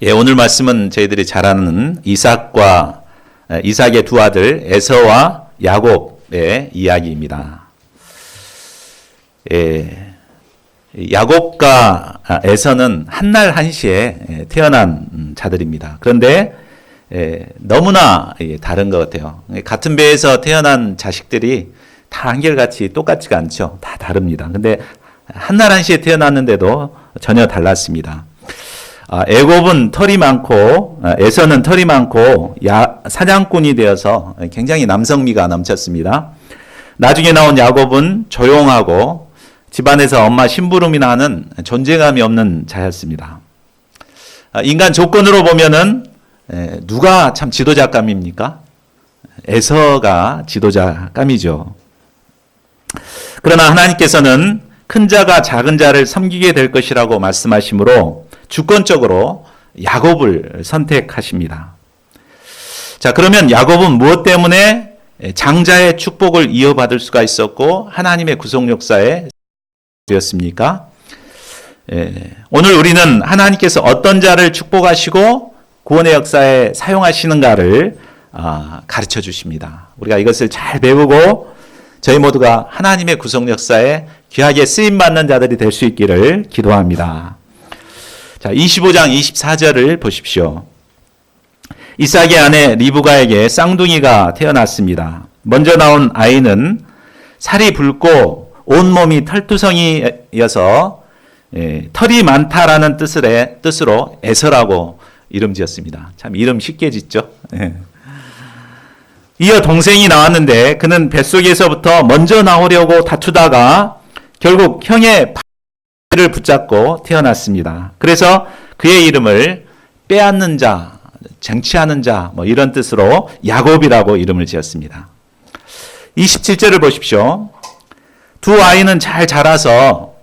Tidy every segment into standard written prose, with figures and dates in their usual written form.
예, 오늘 말씀은 저희들이 잘 아는 이삭의 두 아들 에서와 야곱의 이야기입니다. 예, 야곱과 에서는 한날 한시에 태어난 자들입니다. 그런데 너무나 다른 것 같아요. 같은 배에서 태어난 자식들이 다 한결같이 똑같지가 않죠. 다 다릅니다. 근데 한날 한시에 태어났는데도 전혀 달랐습니다. 애굽은 털이 많고 에서는 털이 많고 사냥꾼이 되어서 굉장히 남성미가 넘쳤습니다. 나중에 나온 야곱은 조용하고 집안에서 엄마 심부름이나 하는 존재감이 없는 자였습니다. 인간 조건으로 보면은 누가 참 지도자감입니까? 에서가 지도자감이죠. 그러나 하나님께서는 큰 자가 작은 자를 섬기게 될 것이라고 말씀하시므로 주권적으로 야곱을 선택하십니다. 자, 그러면 야곱은 무엇 때문에 장자의 축복을 이어받을 수가 있었고 하나님의 구속 역사에 되었습니까? 오늘 우리는 하나님께서 어떤 자를 축복하시고 구원의 역사에 사용하시는가를 가르쳐 주십니다. 우리가 이것을 잘 배우고 저희 모두가 하나님의 구속 역사에 귀하게 쓰임받는 자들이 될 수 있기를 기도합니다. 자, 25장 24절을 보십시오. 이삭의 아내 리브가에게 쌍둥이가 태어났습니다. 먼저 나온 아이는 살이 붉고 온몸이 털투성이여서 털이 많다라는 뜻으로 에서라고 이름 지었습니다. 참 이름 쉽게 짓죠. 이어 동생이 나왔는데 그는 뱃속에서부터 먼저 나오려고 다투다가 결국 형의 를 붙잡고 태어났습니다. 그래서 그의 이름을 빼앗는 자, 쟁취하는 자, 이런 뜻으로 야곱이라고 이름을 지었습니다. 27절을 보십시오. 두 아이는 잘 자라서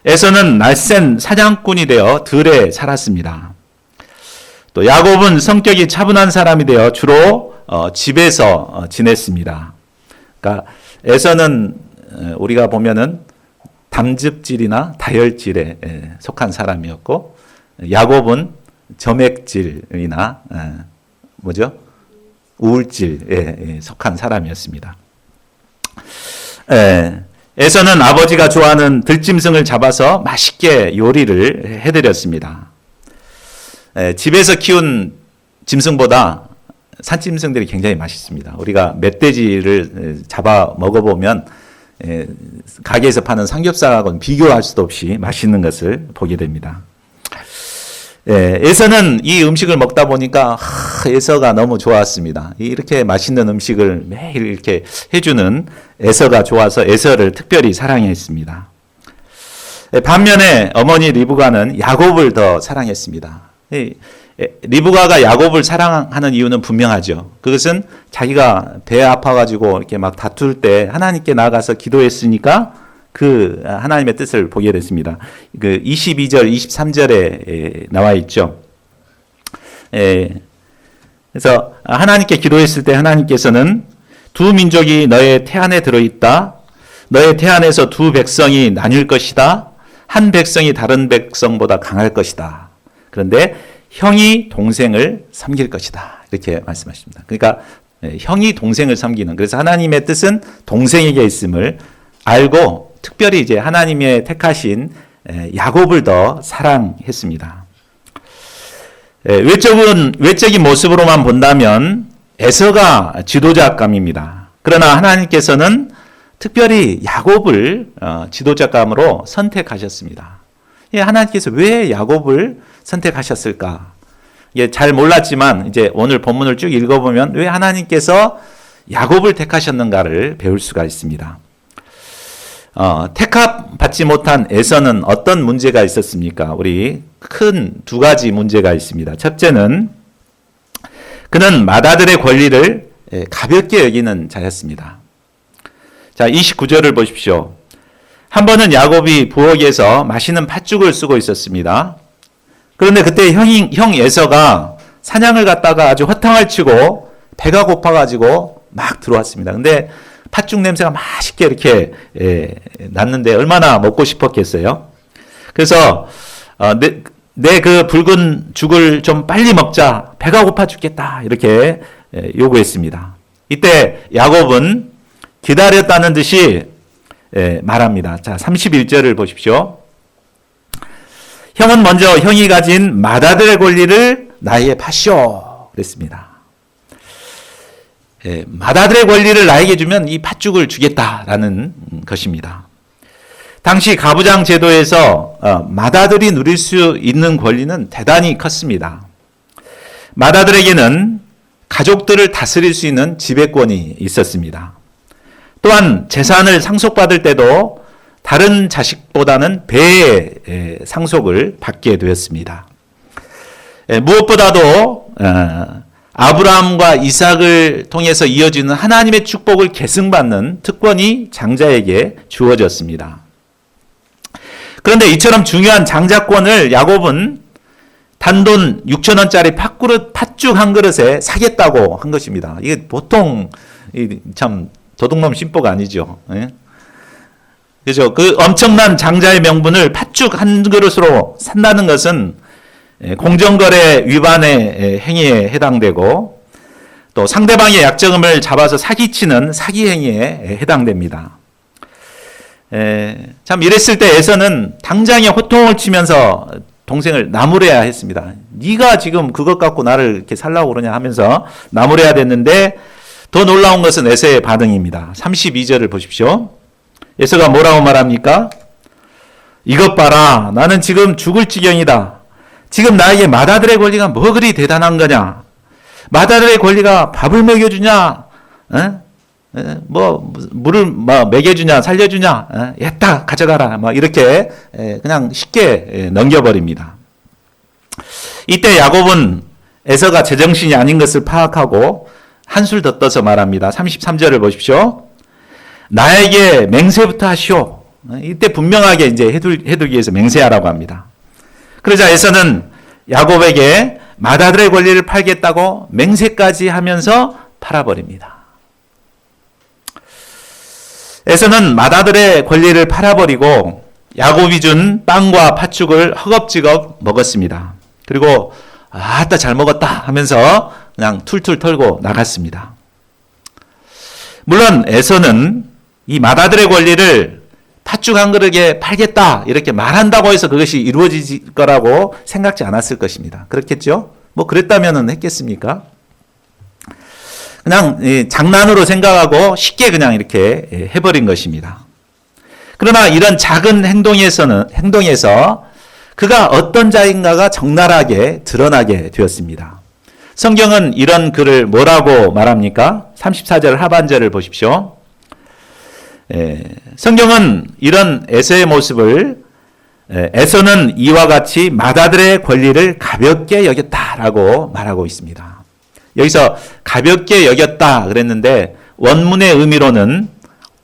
에서는 날쌘 사냥꾼이 되어 들에 살았습니다. 또 야곱은 성격이 차분한 사람이 되어 주로 집에서 지냈습니다. 그러니까 에서는 우리가 보면은 담즙질이나 다혈질에 속한 사람이었고 야곱은 점액질이나 우울질에 속한 사람이었습니다. 에서는 아버지가 좋아하는 들짐승을 잡아서 맛있게 요리를 해드렸습니다. 집에서 키운 짐승보다 산짐승들이 굉장히 맛있습니다. 우리가 멧돼지를 잡아 먹어보면 가게에서 파는 삼겹살하고는 비교할 수도 없이 맛있는 것을 보게 됩니다. 에서는 이 음식을 먹다 보니까 에서가 너무 좋았습니다. 이렇게 맛있는 음식을 매일 이렇게 해주는 에서가 좋아서 에서를 특별히 사랑했습니다. 반면에 어머니 리브가는 야곱을 더 사랑했습니다. 리브가가 야곱을 사랑하는 이유는 분명하죠. 그것은 자기가 배 아파가지고 이렇게 막 다툴 때 하나님께 나아가서 기도했으니까 그 하나님의 뜻을 보게 됐습니다. 그 22절, 23절에 나와 있죠. 그래서 하나님께 기도했을 때 하나님께서는 두 민족이 너의 태 안에 들어있다. 너의 태 안에서 두 백성이 나뉠 것이다. 한 백성이 다른 백성보다 강할 것이다. 그런데 형이 동생을 섬길 것이다. 이렇게 말씀하십니다. 그러니까 형이 동생을 섬기는, 그래서 하나님의 뜻은 동생에게 있음을 알고 특별히 이제 하나님의 택하신 야곱을 더 사랑했습니다. 외적인 모습으로만 본다면 에서가 지도자감입니다. 그러나 하나님께서는 특별히 야곱을 지도자감으로 선택하셨습니다. 하나님께서 왜 야곱을 선택하셨을까? 잘 몰랐지만 이제 오늘 본문을 쭉 읽어보면 왜 하나님께서 야곱을 택하셨는가를 배울 수가 있습니다. 택합받지 못한 에서는 어떤 문제가 있었습니까? 우리 큰 두 가지 문제가 있습니다. 첫째는 그는 맏아들의 권리를 가볍게 여기는 자였습니다. 자, 29절을 보십시오. 한 번은 야곱이 부엌에서 맛있는 팥죽을 쓰고 있었습니다. 그런데 그때 형 에서가 사냥을 갔다가 아주 허탕을 치고 배가 고파가지고 막 들어왔습니다. 근데 팥죽 냄새가 맛있게 이렇게 났는데 얼마나 먹고 싶었겠어요. 그래서 내 그 붉은 죽을 좀 빨리 먹자. 배가 고파 죽겠다. 이렇게 요구했습니다. 이때 야곱은 기다렸다는 듯이 말합니다. 자, 31절을 보십시오. 형은 먼저 형이 가진 맏아들의 권리를 나에게 파시오. 그랬습니다. 맏아들의 권리를 나에게 주면 이 팥죽을 주겠다라는 것입니다. 당시 가부장 제도에서 맏아들이 누릴 수 있는 권리는 대단히 컸습니다. 맏아들에게는 가족들을 다스릴 수 있는 지배권이 있었습니다. 또한 재산을 상속받을 때도 다른 자식보다는 배의 상속을 받게 되었습니다. 무엇보다도 아브라함과 이삭을 통해서 이어지는 하나님의 축복을 계승받는 특권이 장자에게 주어졌습니다. 그런데 이처럼 중요한 장자권을 야곱은 단돈 6,000원짜리 팥죽 한 그릇에 사겠다고 한 것입니다. 이게 보통 참 도둑놈 심보가 아니죠. 그죠? 그 엄청난 장자의 명분을 팥죽 한 그릇으로 산다는 것은 공정거래 위반의 행위에 해당되고 또 상대방의 약점을 잡아서 사기치는 사기 행위에 해당됩니다. 참 이랬을 때 에서는 당장에 호통을 치면서 동생을 나무래야 했습니다. 네가 지금 그것 갖고 나를 이렇게 살라고 그러냐 하면서 나무래야 됐는데 더 놀라운 것은 에서의 반응입니다. 32절을 보십시오. 에서가 뭐라고 말합니까? 이것 봐라. 나는 지금 죽을 지경이다. 지금 나에게 맏아들의 권리가 뭐 그리 대단한 거냐? 맏아들의 권리가 밥을 먹여주냐? 뭐 물을 먹여주냐? 살려주냐? 했다 가져가라. 이렇게 그냥 쉽게 넘겨버립니다. 이때 야곱은 에서가 제정신이 아닌 것을 파악하고 한술 더 떠서 말합니다. 33절을 보십시오. 나에게 맹세부터 하시오. 이때 분명하게 이제 해두기 위해서 맹세하라고 합니다. 그러자 에서는 야곱에게 맏아들의 권리를 팔겠다고 맹세까지 하면서 팔아버립니다. 에서는 맏아들의 권리를 팔아버리고 야곱이 준 빵과 팥죽을 허겁지겁 먹었습니다. 그리고 아따 잘 먹었다 하면서 그냥 툴툴 털고 나갔습니다. 물론 에서는 이 맏아들의 권리를 팥죽 한 그릇에 팔겠다 이렇게 말한다고 해서 그것이 이루어질 거라고 생각지 않았을 것입니다. 그렇겠죠? 뭐 그랬다면 했겠습니까? 그냥 장난으로 생각하고 쉽게 그냥 이렇게 해버린 것입니다. 그러나 이런 작은 행동에서 그가 어떤 자인가가 적나라하게 드러나게 되었습니다. 성경은 이런 그를 뭐라고 말합니까? 34절 하반절을 보십시오. 성경은 이런 에서의 모습을 에서는 이와 같이 맏아들의 권리를 가볍게 여겼다라고 말하고 있습니다. 여기서 가볍게 여겼다 그랬는데 원문의 의미로는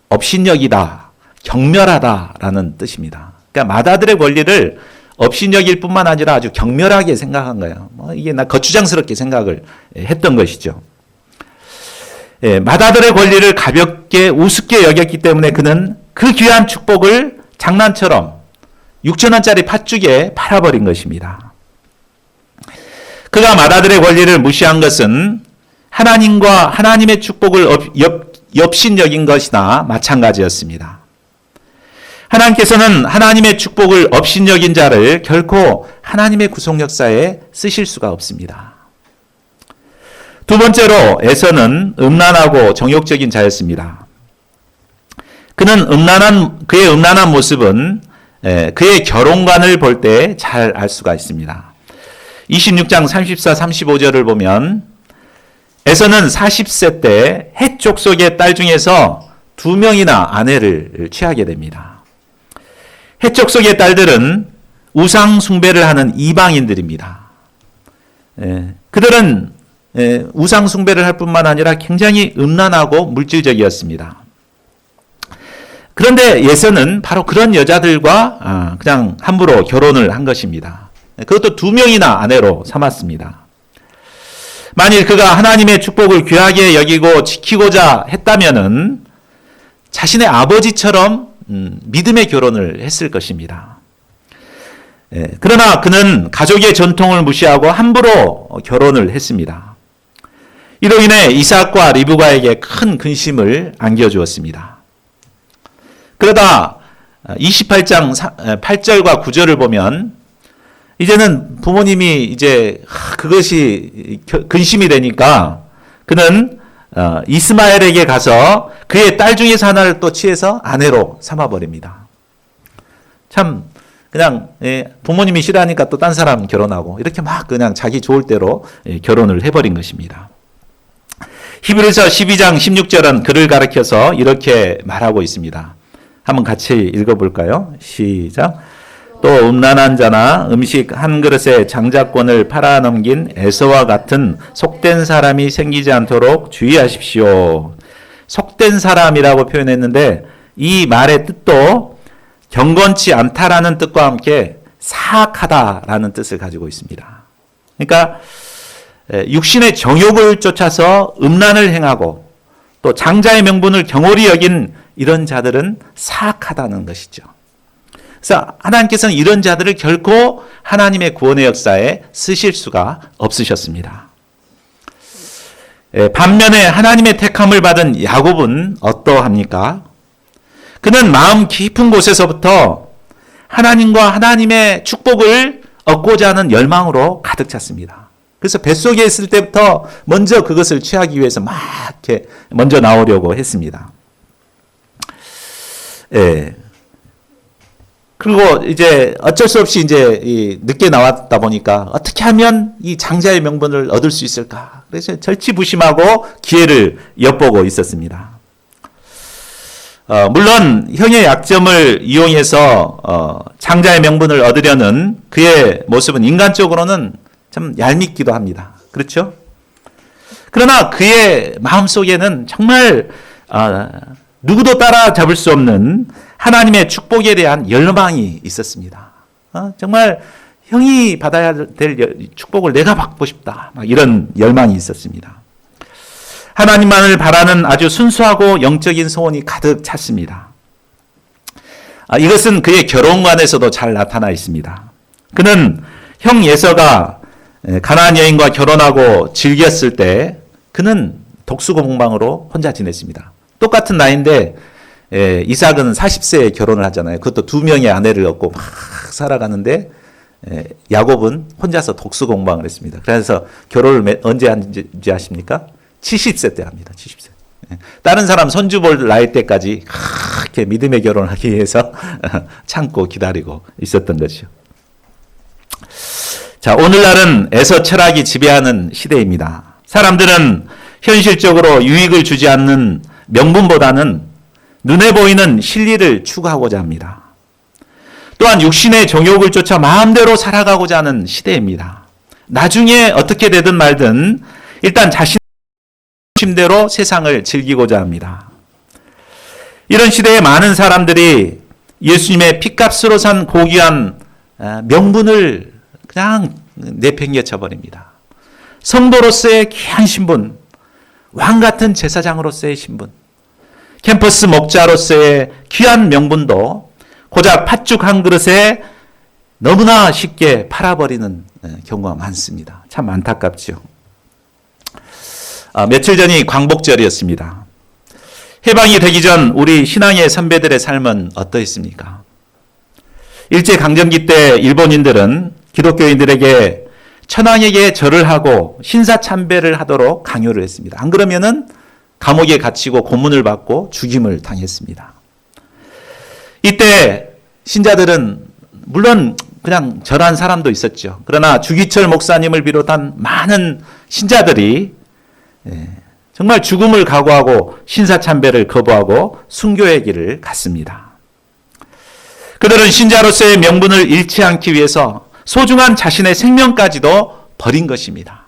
업신여기다, 경멸하다라는 뜻입니다. 그러니까 맏아들의 권리를 업신여길 뿐만 아니라 아주 경멸하게 생각한 거예요. 이게 거추장스럽게 생각을 했던 것이죠. 맏아들의 권리를 가볍게 우습게 여겼기 때문에 그는 그 귀한 축복을 장난처럼 6,000원짜리 팥죽에 팔아버린 것입니다. 그가 맏아들의 권리를 무시한 것은 하나님과 하나님의 축복을 엽신 여긴 것이나 마찬가지였습니다. 하나님께서는 하나님의 축복을 업신 여긴 자를 결코 하나님의 구속 역사에 쓰실 수가 없습니다. 두 번째로 에서는 음란하고 정욕적인 자였습니다. 그의 음란한 모습은 그의 결혼관을 볼 때 잘 알 수가 있습니다. 26장 34, 35절을 보면 에서는 40세 때 헷 족속의 딸 중에서 2명이나 아내를 취하게 됩니다. 헷 족속의 딸들은 우상 숭배를 하는 이방인들입니다. 그들은 우상 숭배를 할 뿐만 아니라 굉장히 음란하고 물질적이었습니다. 그런데 에서는 바로 그런 여자들과 그냥 함부로 결혼을 한 것입니다. 그것도 2명이나 아내로 삼았습니다. 만일 그가 하나님의 축복을 귀하게 여기고 지키고자 했다면은 자신의 아버지처럼 믿음의 결혼을 했을 것입니다. 그러나 그는 가족의 전통을 무시하고 함부로 결혼을 했습니다. 이로 인해 이삭과 리브가에게 큰 근심을 안겨주었습니다. 그러다 28장 8절과 9절을 보면 이제는 부모님이 이제 그것이 근심이 되니까 그는 이스마엘에게 가서 그의 딸 중에서 하나를 또 취해서 아내로 삼아버립니다. 참 그냥 부모님이 싫어하니까 또 딴 사람 결혼하고 이렇게 막 그냥 자기 좋을 대로 결혼을 해버린 것입니다. 히브리서 12장 16절은 그를 가리켜서 이렇게 말하고 있습니다. 한번 같이 읽어볼까요? 시작. 또 음란한 자나 음식 한 그릇에 장자권을 팔아넘긴 에서와 같은 속된 사람이 생기지 않도록 주의하십시오. 속된 사람이라고 표현했는데 이 말의 뜻도 경건치 않다라는 뜻과 함께 사악하다라는 뜻을 가지고 있습니다. 그러니까 육신의 정욕을 쫓아서 음란을 행하고 또 장자의 명분을 경홀히 여긴 이런 자들은 사악하다는 것이죠. 그래서 하나님께서는 이런 자들을 결코 하나님의 구원의 역사에 쓰실 수가 없으셨습니다. 반면에 하나님의 택함을 받은 야곱은 어떠합니까? 그는 마음 깊은 곳에서부터 하나님과 하나님의 축복을 얻고자 하는 열망으로 가득 찼습니다. 그래서 뱃속에 있을 때부터 먼저 그것을 취하기 위해서 막 이렇게 먼저 나오려고 했습니다. 그리고 이제 어쩔 수 없이 이제 늦게 나왔다 보니까 어떻게 하면 이 장자의 명분을 얻을 수 있을까? 그래서 절치부심하고 기회를 엿보고 있었습니다. 물론 형의 약점을 이용해서 장자의 명분을 얻으려는 그의 모습은 인간적으로는 참 얄밉기도 합니다. 그렇죠? 그러나 그의 마음속에는 정말 누구도 따라잡을 수 없는 하나님의 축복에 대한 열망이 있었습니다. 정말 형이 받아야 될 축복을 내가 받고 싶다. 이런 열망이 있었습니다. 하나님만을 바라는 아주 순수하고 영적인 소원이 가득 찼습니다. 이것은 그의 결혼관에서도 잘 나타나 있습니다. 그는 형 예서가 가나안 여인과 결혼하고 즐겼을 때 그는 독수공방으로 혼자 지냈습니다. 똑같은 나이인데 이삭은 40세에 결혼을 하잖아요. 그것도 2명의 아내를 얻고 막 살아가는데 야곱은 혼자서 독수공방을 했습니다. 그래서 결혼을 언제 한지 아십니까? 70세 때 합니다. 70세. 다른 사람 손주 볼 나이 때까지 그렇게 믿음의 결혼을 하기 위해서 참고 기다리고 있었던 것이죠. 자, 오늘날은 에서 철학이 지배하는 시대입니다. 사람들은 현실적으로 유익을 주지 않는 명분보다는 눈에 보이는 실리를 추구하고자 합니다. 또한 육신의 정욕을 쫓아 마음대로 살아가고자 하는 시대입니다. 나중에 어떻게 되든 말든 일단 자신의 심대로 세상을 즐기고자 합니다. 이런 시대에 많은 사람들이 예수님의 핏값으로 산 고귀한 명분을 그냥 내팽개쳐 버립니다. 성도로서의 귀한 신분, 왕 같은 제사장으로서의 신분, 캠퍼스 목자로서의 귀한 명분도 고작 팥죽 한 그릇에 너무나 쉽게 팔아버리는 경우가 많습니다. 참 안타깝죠. 며칠 전이 광복절이었습니다. 해방이 되기 전 우리 신앙의 선배들의 삶은 어떠했습니까? 일제강점기 때 일본인들은 기독교인들에게 천황에게 절을 하고 신사참배를 하도록 강요를 했습니다. 안 그러면은 감옥에 갇히고 고문을 받고 죽임을 당했습니다. 이때 신자들은 물론 그냥 절한 사람도 있었죠. 그러나 주기철 목사님을 비롯한 많은 신자들이 정말 죽음을 각오하고 신사참배를 거부하고 순교의 길을 갔습니다. 그들은 신자로서의 명분을 잃지 않기 위해서 소중한 자신의 생명까지도 버린 것입니다.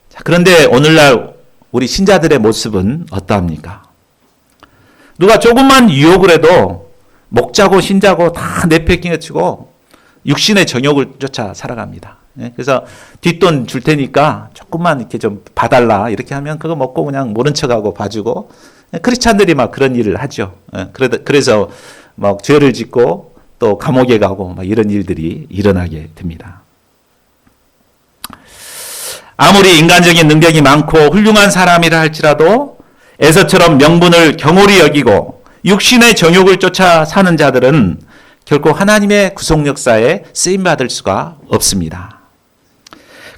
자, 그런데 오늘날 우리 신자들의 모습은 어떠합니까? 누가 조금만 유혹을 해도 목자고 신자고 다 내팽개치고 육신의 정욕을 쫓아 살아갑니다. 그래서 뒷돈 줄 테니까 조금만 이렇게 좀 봐달라 이렇게 하면 그거 먹고 그냥 모른 척하고 봐주고 크리스찬들이 막 그런 일을 하죠. 그래서 막 죄를 짓고 또 감옥에 가고 막 이런 일들이 일어나게 됩니다. 아무리 인간적인 능력이 많고 훌륭한 사람이라 할지라도 에서처럼 명분을 경홀히 여기고 육신의 정욕을 쫓아 사는 자들은 결코 하나님의 구속 역사에 쓰임받을 수가 없습니다.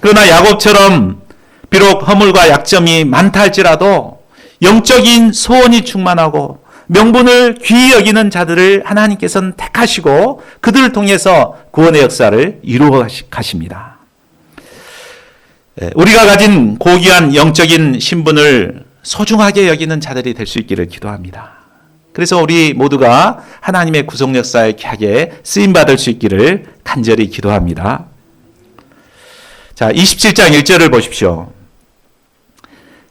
그러나 야곱처럼 비록 허물과 약점이 많다 할지라도 영적인 소원이 충만하고 명분을 귀히 여기는 자들을 하나님께서는 택하시고 그들을 통해서 구원의 역사를 이루어 가십니다. 우리가 가진 고귀한 영적인 신분을 소중하게 여기는 자들이 될 수 있기를 기도합니다. 그래서 우리 모두가 하나님의 구속 역사에 귀하게 쓰임받을 수 있기를 간절히 기도합니다. 자, 27장 1절을 보십시오.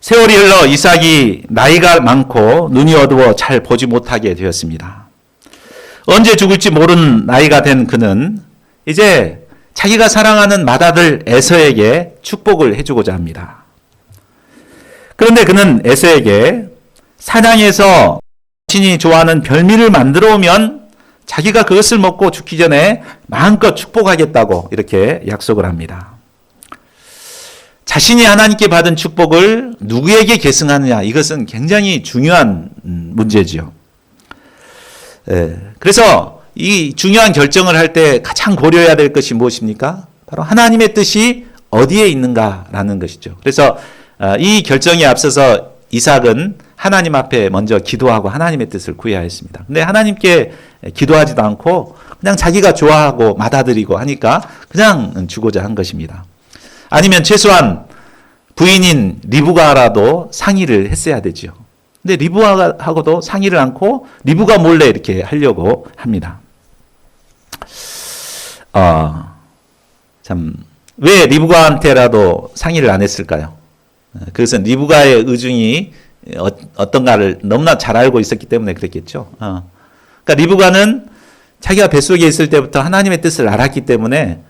세월이 흘러 이삭이 나이가 많고 눈이 어두워 잘 보지 못하게 되었습니다. 언제 죽을지 모르는 나이가 된 그는 이제 자기가 사랑하는 맏아들 에서에게 축복을 해주고자 합니다. 그런데 그는 에서에게 사냥에서 자신이 좋아하는 별미를 만들어 오면 자기가 그것을 먹고 죽기 전에 마음껏 축복하겠다고 이렇게 약속을 합니다. 자신이 하나님께 받은 축복을 누구에게 계승하느냐, 이것은 굉장히 중요한 문제지요. 그래서 이 중요한 결정을 할 때 가장 고려해야 될 것이 무엇입니까? 바로 하나님의 뜻이 어디에 있는가라는 것이죠. 그래서 이 결정에 앞서서 이삭은 하나님 앞에 먼저 기도하고 하나님의 뜻을 구해야 했습니다. 근데 하나님께 기도하지도 않고 그냥 자기가 좋아하고 맏아들이고 하니까 그냥 주고자 한 것입니다. 아니면 최소한 부인인 리브가라도 상의를 했어야 되죠. 근데 리브가하고도 상의를 않고 리브가 몰래 이렇게 하려고 합니다. 왜 리브가한테라도 상의를 안 했을까요? 그것은 리브가의 의중이 어떤가를 너무나 잘 알고 있었기 때문에 그랬겠죠. 그러니까 리브가는 자기가 뱃속에 있을 때부터 하나님의 뜻을 알았기 때문에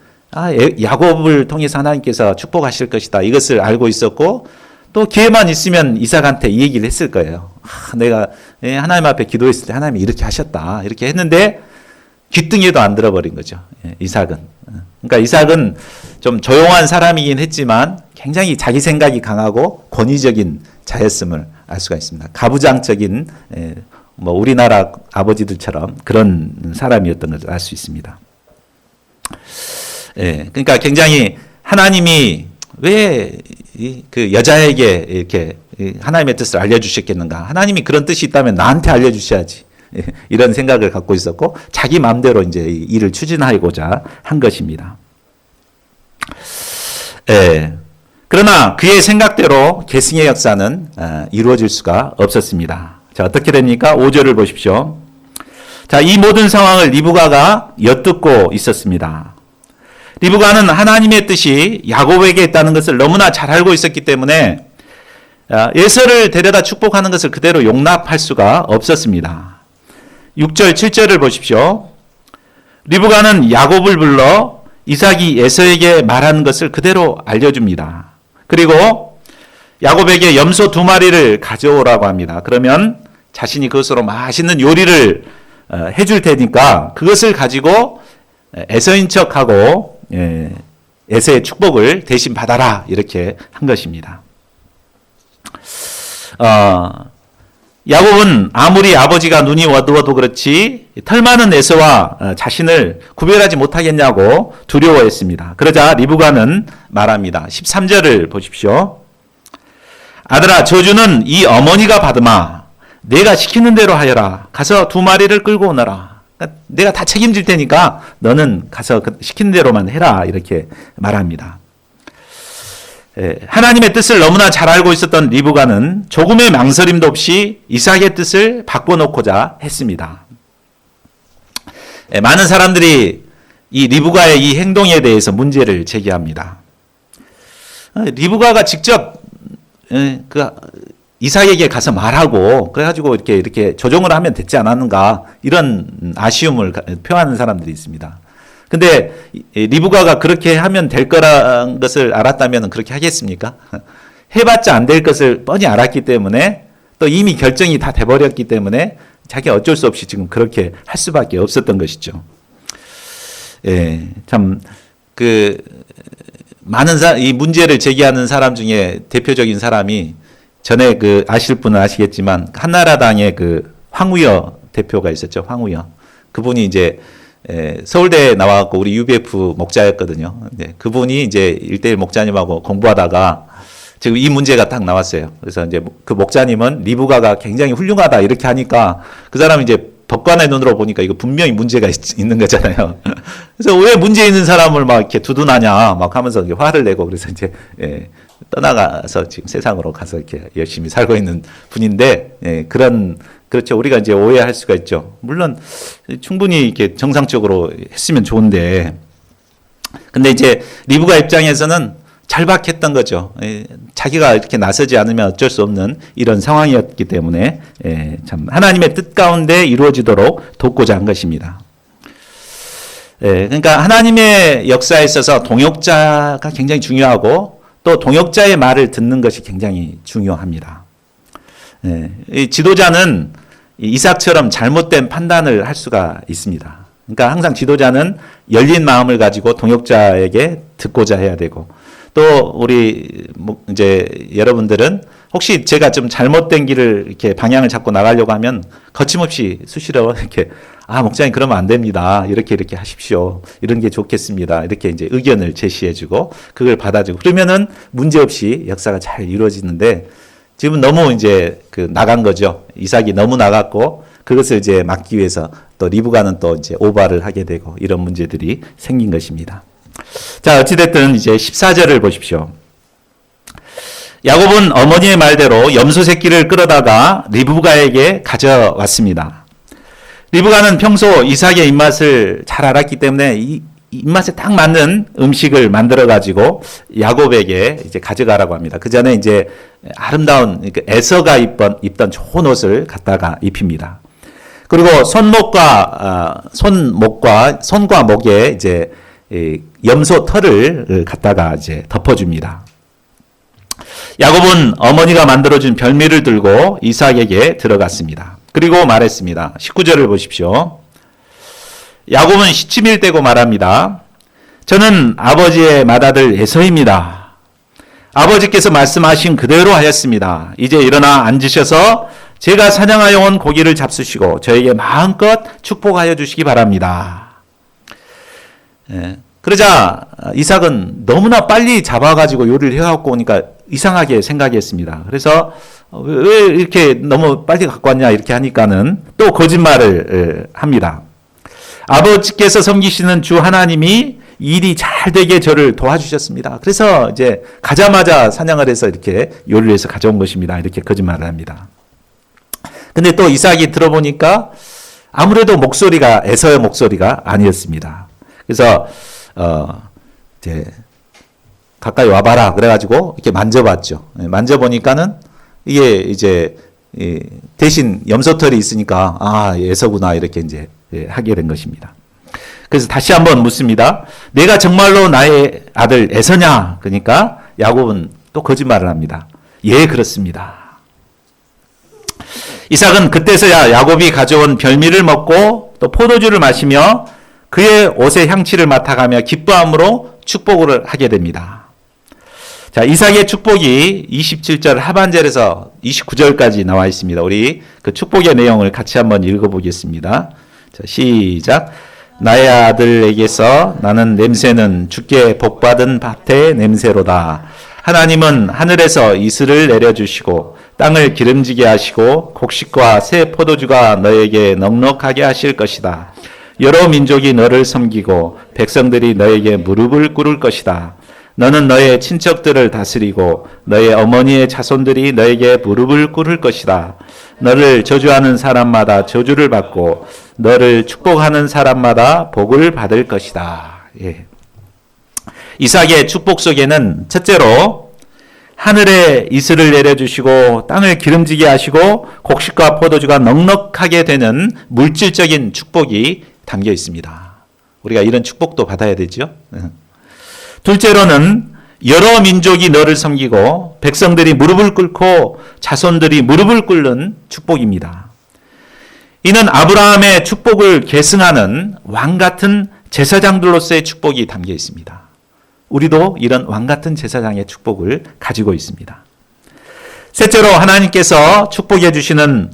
야곱을 통해서 하나님께서 축복하실 것이다, 이것을 알고 있었고, 또 기회만 있으면 이삭한테 이 얘기를 했을 거예요. 내가 하나님 앞에 기도했을 때 하나님이 이렇게 하셨다, 이렇게 했는데 귀등에도 안 들어버린 거죠, 이삭은. 그러니까 이삭은 좀 조용한 사람이긴 했지만 굉장히 자기 생각이 강하고 권위적인 자였음을 알 수가 있습니다. 가부장적인 우리나라 아버지들처럼 그런 사람이었던 것을 알 수 있습니다. 그러니까 굉장히 하나님이 왜 그 여자에게 이렇게 하나님의 뜻을 알려주셨겠는가? 하나님이 그런 뜻이 있다면 나한테 알려주셔야지. 이런 생각을 갖고 있었고 자기 마음대로 이제 일을 추진하고자 한 것입니다. 그러나 그의 생각대로 계승의 역사는 이루어질 수가 없었습니다. 자, 어떻게 됩니까? 5절을 보십시오. 자, 이 모든 상황을 리브가가 엿듣고 있었습니다. 리브가는 하나님의 뜻이 야곱에게 있다는 것을 너무나 잘 알고 있었기 때문에 에서를 데려다 축복하는 것을 그대로 용납할 수가 없었습니다. 6절, 7절을 보십시오. 리브가는 야곱을 불러 이삭이 에서에게 말하는 것을 그대로 알려줍니다. 그리고 야곱에게 염소 2마리를 가져오라고 합니다. 그러면 자신이 그것으로 맛있는 요리를 해줄 테니까 그것을 가지고 에서인 척하고 에서의 축복을 대신 받아라, 이렇게 한 것입니다. 야곱은 아무리 아버지가 눈이 어두워도 그렇지 털 많은 에서와 자신을 구별하지 못하겠냐고 두려워했습니다. 그러자 리브가는 말합니다. 13절을 보십시오. 아들아, 저주는 이 어머니가 받으마. 내가 시키는 대로 하여라. 가서 2마리를 끌고 오너라. 내가 다 책임질 테니까 너는 가서 시키는 대로만 해라, 이렇게 말합니다. 하나님의 뜻을 너무나 잘 알고 있었던 리브가는 조금의 망설임도 없이 이삭의 뜻을 바꿔놓고자 했습니다. 많은 사람들이 이 리브가의 이 행동에 대해서 문제를 제기합니다. 리브가가 직접 이삭에게 가서 말하고 그래가지고 이렇게 조종을 하면 됐지 않았는가, 이런 아쉬움을 표하는 사람들이 있습니다. 근데 리브가가 그렇게 하면 될 거라는 것을 알았다면 그렇게 하겠습니까? 해봤자 안 될 것을 뻔히 알았기 때문에, 또 이미 결정이 다 돼버렸기 때문에 자기가 어쩔 수 없이 지금 그렇게 할 수밖에 없었던 것이죠. 예, 참, 많은 이 문제를 제기하는 사람 중에 대표적인 사람이 전에 아실 분은 아시겠지만 한나라당의 황우여 대표가 있었죠. 황우여. 그분이 이제 서울대에 나와갖고 우리 UBF 목자였거든요. 네, 그분이 이제 1:1 목자님하고 공부하다가 지금 이 문제가 딱 나왔어요. 그래서 이제 그 목자님은 리브가가 굉장히 훌륭하다 이렇게 하니까 그 사람이 이제 법관의 눈으로 보니까 이거 분명히 문제가 있는 거잖아요. 그래서 왜 문제 있는 사람을 막 이렇게 두둔하냐 막 하면서 화를 내고 그래서 이제 떠나가서 지금 세상으로 가서 이렇게 열심히 살고 있는 분인데 그렇죠. 우리가 이제 오해할 수가 있죠. 물론 충분히 이렇게 정상적으로 했으면 좋은데 근데 이제 리브가 입장에서는 절박했던 거죠. 자기가 이렇게 나서지 않으면 어쩔 수 없는 이런 상황이었기 때문에 참 하나님의 뜻 가운데 이루어지도록 돕고자 한 것입니다. 그러니까 하나님의 역사에 있어서 동역자가 굉장히 중요하고 또 동역자의 말을 듣는 것이 굉장히 중요합니다. 이 지도자는 이삭처럼 잘못된 판단을 할 수가 있습니다. 그러니까 항상 지도자는 열린 마음을 가지고 동역자에게 듣고자 해야 되고 또 우리 이제 여러분들은 혹시 제가 좀 잘못된 길을 이렇게 방향을 잡고 나가려고 하면 거침없이 수시로 이렇게 목사님 그러면 안 됩니다. 이렇게 하십시오. 이런 게 좋겠습니다. 이렇게 이제 의견을 제시해주고 그걸 받아주고 그러면은 문제 없이 역사가 잘 이루어지는데 지금 너무 이제 나간 거죠. 이삭이 너무 나갔고 그것을 이제 막기 위해서 또 리브가는 또 이제 오바를 하게 되고 이런 문제들이 생긴 것입니다. 자, 어찌됐든 이제 14절을 보십시오. 야곱은 어머니의 말대로 염소 새끼를 끌어다가 리브가에게 가져왔습니다. 리브가는 평소 이삭의 입맛을 잘 알았기 때문에 이 입맛에 딱 맞는 음식을 만들어 가지고 야곱에게 이제 가져가라고 합니다. 그 전에 이제 아름다운 에서가 입던 좋은 옷을 갖다가 입힙니다. 그리고 손과 목에 이제 염소 털을 갖다가 이제 덮어줍니다. 야곱은 어머니가 만들어준 별미를 들고 이삭에게 들어갔습니다. 그리고 말했습니다. 19절을 보십시오. 야곱은 시치밀 대고 말합니다. 저는 아버지의 맏아들 에서입니다. 아버지께서 말씀하신 그대로 하였습니다. 이제 일어나 앉으셔서 제가 사냥하여 온 고기를 잡수시고 저에게 마음껏 축복하여 주시기 바랍니다. 그러자 이삭은 너무나 빨리 잡아가지고 요리를 해갖고 오니까 이상하게 생각했습니다. 그래서 왜 이렇게 너무 빨리 갖고 왔냐 이렇게 하니까는 또 거짓말을 합니다. 아버지께서 섬기시는 주 하나님이 일이 잘 되게 저를 도와주셨습니다. 그래서 이제 가자마자 사냥을 해서 이렇게 요리를 해서 가져온 것입니다. 이렇게 거짓말을 합니다. 근데 또 이삭이 들어보니까 아무래도 목소리가 에서의 목소리가 아니었습니다. 그래서 이제 가까이 와봐라 그래가지고 이렇게 만져봤죠. 만져보니까는 이게 이제 대신 염소털이 있으니까 에서구나 이렇게 이제 하게 된 것입니다. 그래서 다시 한번 묻습니다. 내가 정말로 나의 아들 에서냐? 그러니까 야곱은 또 거짓말을 합니다. 예, 그렇습니다. 이삭은 그때서야 야곱이 가져온 별미를 먹고 또 포도주를 마시며 그의 옷의 향취를 맡아가며 기뻐함으로 축복을 하게 됩니다. 자, 이삭의 축복이 27절 하반절에서 29절까지 나와 있습니다. 우리 그 축복의 내용을 같이 한번 읽어보겠습니다. 자, 시작. 나의 아들에게서 나는 냄새는 주께 복받은 밭의 냄새로다. 하나님은 하늘에서 이슬을 내려주시고 땅을 기름지게 하시고 곡식과 새 포도주가 너에게 넉넉하게 하실 것이다. 여러 민족이 너를 섬기고 백성들이 너에게 무릎을 꿇을 것이다. 너는 너의 친척들을 다스리고 너의 어머니의 자손들이 너에게 무릎을 꿇을 것이다. 너를 저주하는 사람마다 저주를 받고 너를 축복하는 사람마다 복을 받을 것이다. 예. 이삭의 축복 속에는 첫째로 하늘에 이슬을 내려주시고 땅을 기름지게 하시고 곡식과 포도주가 넉넉하게 되는 물질적인 축복이 담겨 있습니다. 우리가 이런 축복도 받아야 되죠. 둘째로는 여러 민족이 너를 섬기고 백성들이 무릎을 꿇고 자손들이 무릎을 꿇는 축복입니다. 이는 아브라함의 축복을 계승하는 왕 같은 제사장들로서의 축복이 담겨 있습니다. 우리도 이런 왕 같은 제사장의 축복을 가지고 있습니다. 셋째로 하나님께서 축복해 주시는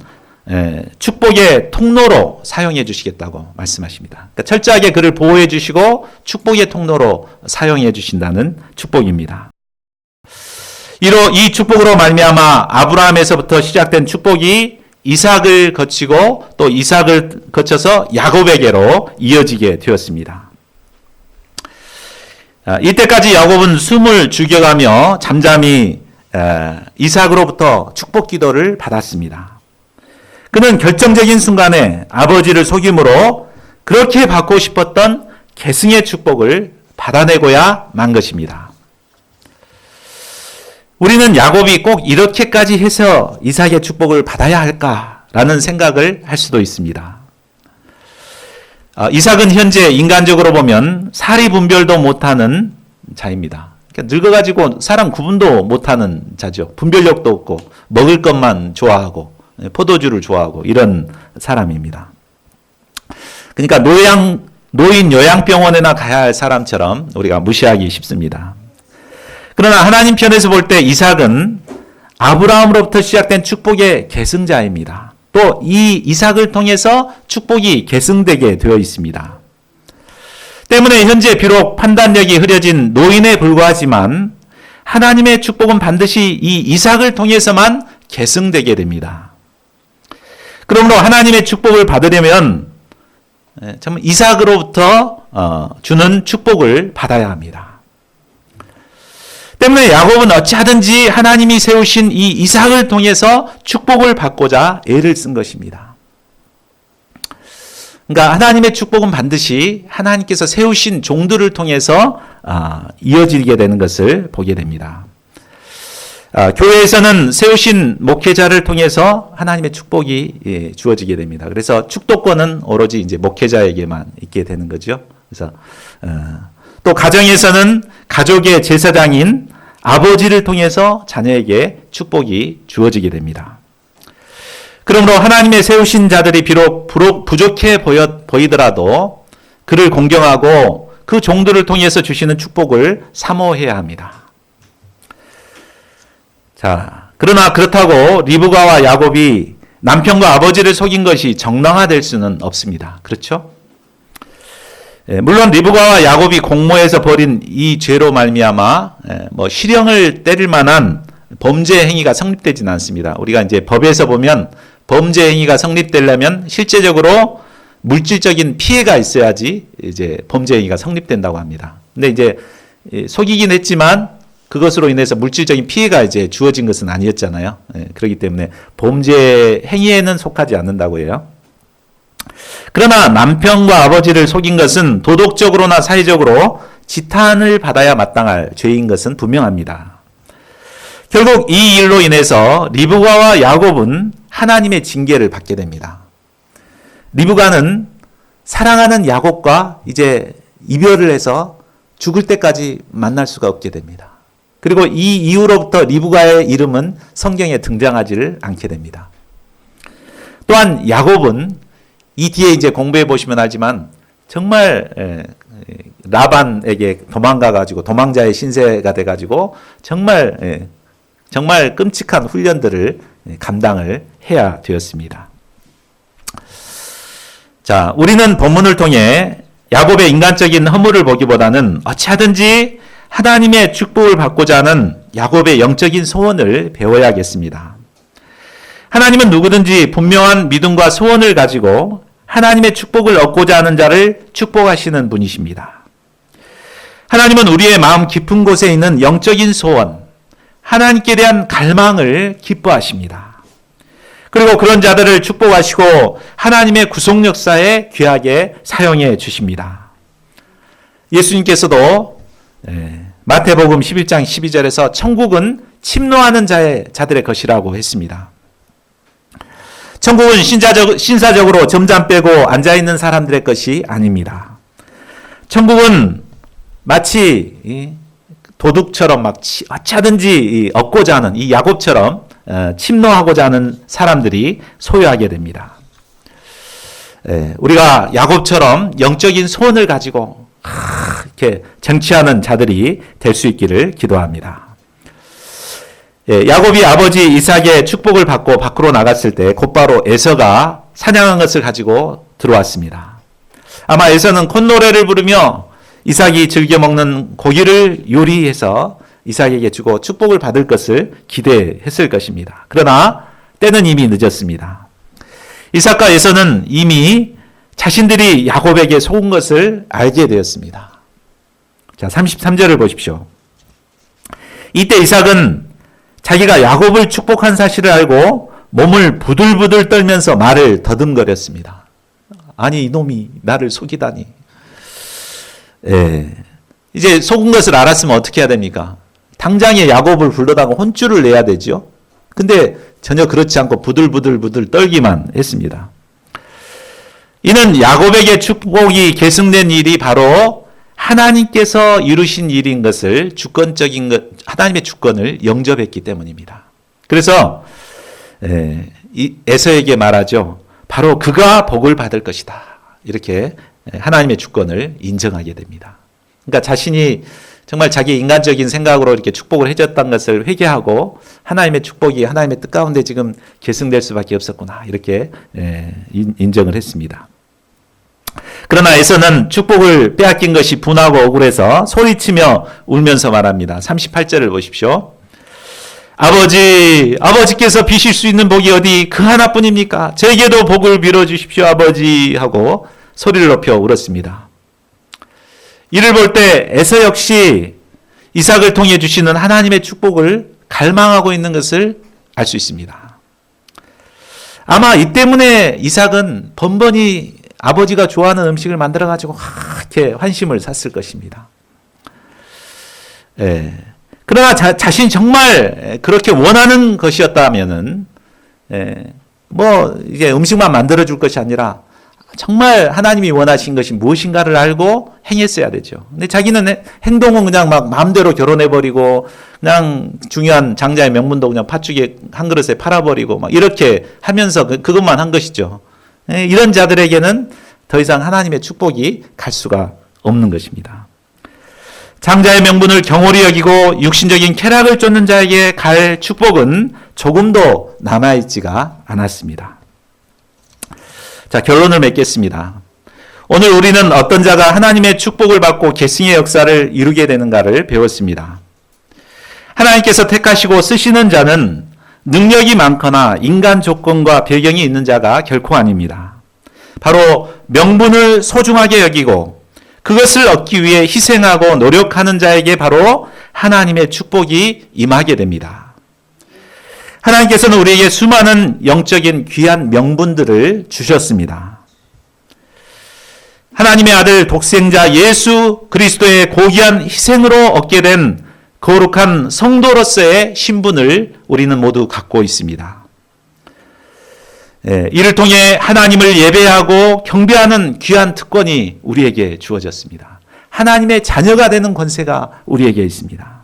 축복의 통로로 사용해 주시겠다고 말씀하십니다. 그러니까 철저하게 그를 보호해 주시고 축복의 통로로 사용해 주신다는 축복입니다. 이 축복으로 말미암아 아브라함에서부터 시작된 축복이 이삭을 거치고 또 이삭을 거쳐서 야곱에게로 이어지게 되었습니다. 이때까지 야곱은 숨을 죽여가며 잠잠히 이삭으로부터 축복 기도를 받았습니다. 그는 결정적인 순간에 아버지를 속임으로 그렇게 받고 싶었던 계승의 축복을 받아내고야 만 것입니다. 우리는 야곱이 꼭 이렇게까지 해서 이삭의 축복을 받아야 할까라는 생각을 할 수도 있습니다. 이삭은 현재 인간적으로 보면 사리 분별도 못하는 자입니다. 그러니까 늙어가지고 사람 구분도 못하는 자죠. 분별력도 없고 먹을 것만 좋아하고 포도주를 좋아하고 이런 사람입니다. 그러니까 노인 요양병원에나 가야 할 사람처럼 우리가 무시하기 쉽습니다. 그러나 하나님 편에서 볼 때 이삭은 아브라함으로부터 시작된 축복의 계승자입니다. 또 이 이삭을 통해서 축복이 계승되게 되어 있습니다. 때문에 현재 비록 판단력이 흐려진 노인에 불과하지만 하나님의 축복은 반드시 이 이삭을 통해서만 계승되게 됩니다. 그러므로 하나님의 축복을 받으려면 참 이삭으로부터 주는 축복을 받아야 합니다. 때문에 야곱은 어찌하든지 하나님이 세우신 이 이삭을 통해서 축복을 받고자 애를 쓴 것입니다. 그러니까 하나님의 축복은 반드시 하나님께서 세우신 종들을 통해서 이어지게 되는 것을 보게 됩니다. 교회에서는 세우신 목회자를 통해서 하나님의 축복이 주어지게 됩니다. 그래서 축도권은 오로지 이제 목회자에게만 있게 되는 거죠. 그래서 또 가정에서는 가족의 제사장인 아버지를 통해서 자녀에게 축복이 주어지게 됩니다. 그러므로 하나님의 세우신 자들이 비록 부족해 보이더라도 그를 공경하고 그 종들을 통해서 주시는 축복을 사모해야 합니다. 자, 그러나 그렇다고 리브가와 야곱이 남편과 아버지를 속인 것이 정당화될 수는 없습니다. 그렇죠? 물론 리브가와 야곱이 공모해서 벌인 이 죄로 말미암아 실형을 때릴 만한 범죄 행위가 성립되지는 않습니다. 우리가 이제 법에서 보면 범죄 행위가 성립되려면 실제적으로 물질적인 피해가 있어야지 이제 범죄 행위가 성립된다고 합니다. 근데 이제 속이긴 했지만 그것으로 인해서 물질적인 피해가 이제 주어진 것은 아니었잖아요. 그렇기 때문에 범죄 행위에는 속하지 않는다고 해요. 그러나 남편과 아버지를 속인 것은 도덕적으로나 사회적으로 지탄을 받아야 마땅할 죄인 것은 분명합니다. 결국 이 일로 인해서 리브가와 야곱은 하나님의 징계를 받게 됩니다. 리브가는 사랑하는 야곱과 이제 이별을 해서 죽을 때까지 만날 수가 없게 됩니다. 그리고 이 이후로부터 리브가의 이름은 성경에 등장하지를 않게 됩니다. 또한 야곱은 이 뒤에 이제 공부해 보시면 알지만 정말 라반에게 도망가가지고 도망자의 신세가 돼가지고 정말 끔찍한 훈련들을 감당을 해야 되었습니다. 자, 우리는 본문을 통해 야곱의 인간적인 허물을 보기보다는 어찌하든지 하나님의 축복을 받고자 하는 야곱의 영적인 소원을 배워야겠습니다. 하나님은 누구든지 분명한 믿음과 소원을 가지고 하나님의 축복을 얻고자 하는 자를 축복하시는 분이십니다. 하나님은 우리의 마음 깊은 곳에 있는 영적인 소원, 하나님께 대한 갈망을 기뻐하십니다. 그리고 그런 자들을 축복하시고 하나님의 구속 역사에 귀하게 사용해 주십니다. 예수님께서도 마태복음 11장 12절에서 천국은 침노하는 자들의 것이라고 했습니다. 천국은 신사적으로 점잠 빼고 앉아있는 사람들의 것이 아닙니다. 천국은 마치 도둑처럼 막 어찌하든지 얻고자 하는 이 야곱처럼 침노하고자 하는 사람들이 소유하게 됩니다. 우리가 야곱처럼 영적인 소원을 가지고 이렇게 쟁취하는 자들이 될 수 있기를 기도합니다. 야곱이 아버지 이삭의 축복을 받고 밖으로 나갔을 때 곧바로 에서가 사냥한 것을 가지고 들어왔습니다. 아마 에서는 콧노래를 부르며 이삭이 즐겨 먹는 고기를 요리해서 이삭에게 주고 축복을 받을 것을 기대했을 것입니다. 그러나 때는 이미 늦었습니다. 이삭과 에서는 이미 자신들이 야곱에게 속은 것을 알게 되었습니다. 자, 33절을 보십시오. 이때 이삭은 자기가 야곱을 축복한 사실을 알고 몸을 부들부들 떨면서 말을 더듬거렸습니다. 아니, 이놈이 나를 속이다니. 이제 속은 것을 알았으면 어떻게 해야 됩니까? 당장에 야곱을 불러다가 혼쭐을 내야 되죠. 근데 전혀 그렇지 않고 부들부들 떨기만 했습니다. 이는 야곱에게 축복이 계승된 일이 바로 하나님께서 이루신 일인 것을 주권적인 것, 하나님의 주권을 영접했기 때문입니다. 그래서 에서에게 말하죠. 바로 그가 복을 받을 것이다. 이렇게 하나님의 주권을 인정하게 됩니다. 그러니까 자신이 정말 자기 인간적인 생각으로 이렇게 축복을 해줬던 것을 회개하고 하나님의 축복이 하나님의 뜻 가운데 지금 계승될 수밖에 없었구나. 이렇게 인정을 했습니다. 그러나 에서는 축복을 빼앗긴 것이 분하고 억울해서 소리치며 울면서 말합니다. 38절을 보십시오. 아버지께서 비실 수 있는 복이 어디 그 하나뿐입니까? 제게도 복을 빌어주십시오 아버지 하고 소리를 높여 울었습니다. 이를 볼 때 에서 역시 이삭을 통해 주시는 하나님의 축복을 갈망하고 있는 것을 알 수 있습니다. 아마 이 때문에 이삭은 번번이 아버지가 좋아하는 음식을 만들어가지고 이렇게 환심을 샀을 것입니다. 그러나 자신이 정말 그렇게 원하는 것이었다면은, 이제 음식만 만들어줄 것이 아니라 정말 하나님이 원하신 것이 무엇인가를 알고 행했어야 되죠. 근데 자기는 행동은 그냥 막 마음대로 결혼해버리고, 그냥 중요한 장자의 명분도 그냥 팥죽에 한 그릇에 팔아버리고, 막 이렇게 하면서 그것만 한 것이죠. 이런 자들에게는 더 이상 하나님의 축복이 갈 수가 없는 것입니다. 장자의 명분을 경홀히 여기고 육신적인 쾌락을 쫓는 자에게 갈 축복은 조금도 남아있지가 않았습니다. 자, 결론을 맺겠습니다. 오늘 우리는 어떤 자가 하나님의 축복을 받고 계승의 역사를 이루게 되는가를 배웠습니다. 하나님께서 택하시고 쓰시는 자는 능력이 많거나 인간 조건과 배경이 있는 자가 결코 아닙니다. 바로 명분을 소중하게 여기고 그것을 얻기 위해 희생하고 노력하는 자에게 바로 하나님의 축복이 임하게 됩니다. 하나님께서는 우리에게 수많은 영적인 귀한 명분들을 주셨습니다. 하나님의 아들 독생자 예수 그리스도의 고귀한 희생으로 얻게 된 거룩한 성도로서의 신분을 우리는 모두 갖고 있습니다. 이를 통해 하나님을 예배하고 경배하는 귀한 특권이 우리에게 주어졌습니다. 하나님의 자녀가 되는 권세가 우리에게 있습니다.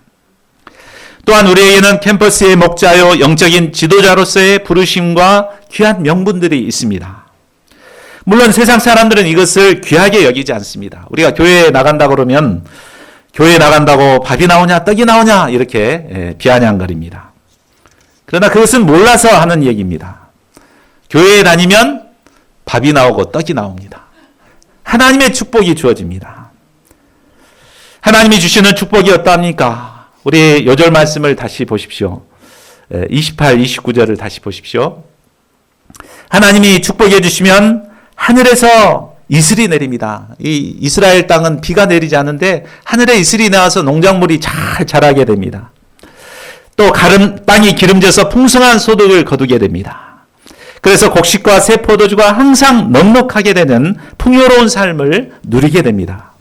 또한 우리에게는 캠퍼스의 목자요 영적인 지도자로서의 부르심과 귀한 명분들이 있습니다. 물론 세상 사람들은 이것을 귀하게 여기지 않습니다. 우리가 교회에 나간다 그러면 교회에 나간다고 밥이 나오냐 떡이 나오냐 이렇게 비아냥거립니다. 그러나 그것은 몰라서 하는 얘기입니다. 교회에 다니면 밥이 나오고 떡이 나옵니다. 하나님의 축복이 주어집니다. 하나님이 주시는 축복이 어떠합니까? 우리 요절 말씀을 다시 보십시오. 28, 29절을 다시 보십시오. 하나님이 축복해 주시면 하늘에서 이슬이 내립니다. 이 이스라엘 땅은 비가 내리지 않는데 하늘에 이슬이 나와서 농작물이 잘 자라게 됩니다. 또 땅이 기름져서 풍성한 소득을 거두게 됩니다. 그래서 곡식과 새 포도주가 항상 넉넉하게 되는 풍요로운 삶을 누리게 됩니다.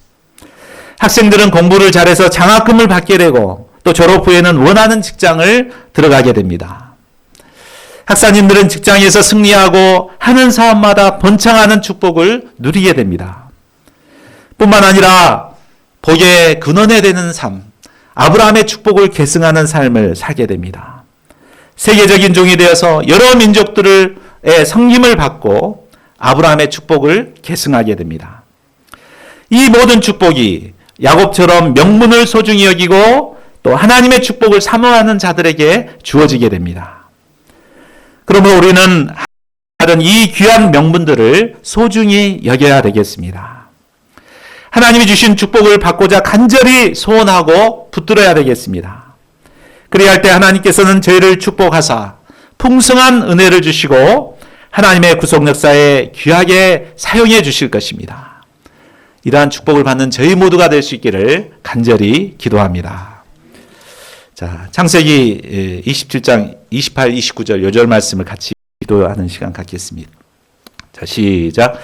학생들은 공부를 잘해서 장학금을 받게 되고 또 졸업 후에는 원하는 직장을 들어가게 됩니다. 학사님들은 직장에서 승리하고 하는 사업마다 번창하는 축복을 누리게 됩니다. 뿐만 아니라 복의 근원에 되는 삶, 아브라함의 축복을 계승하는 삶을 살게 됩니다. 세계적인 종이 되어서 여러 민족들의 섬김을 받고 아브라함의 축복을 계승하게 됩니다. 이 모든 축복이 야곱처럼 명분을 소중히 여기고 또 하나님의 축복을 사모하는 자들에게 주어지게 됩니다. 그러므로 우리는 다른 이 귀한 명분들을 소중히 여겨야 되겠습니다. 하나님이 주신 축복을 받고자 간절히 소원하고 붙들어야 되겠습니다. 그래야 할 때 하나님께서는 저희를 축복하사 풍성한 은혜를 주시고 하나님의 구속 역사에 귀하게 사용해 주실 것입니다. 이러한 축복을 받는 저희 모두가 될 수 있기를 간절히 기도합니다. 자, 창세기 27장 28, 29절 요절 말씀을 같이 기도하는 시간 갖겠습니다. 자, 시작.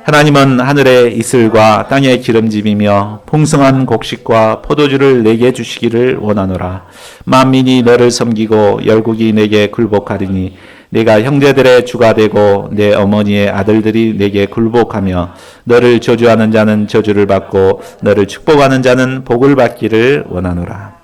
하나님은 하늘의 이슬과 땅의 기름짐이며 풍성한 곡식과 포도주를 내게 주시기를 원하노라. 만민이 너를 섬기고 열국이 내게 굴복하리니 내가 형제들의 주가 되고 내 어머니의 아들들이 내게 굴복하며 너를 저주하는 자는 저주를 받고 너를 축복하는 자는 복을 받기를 원하노라.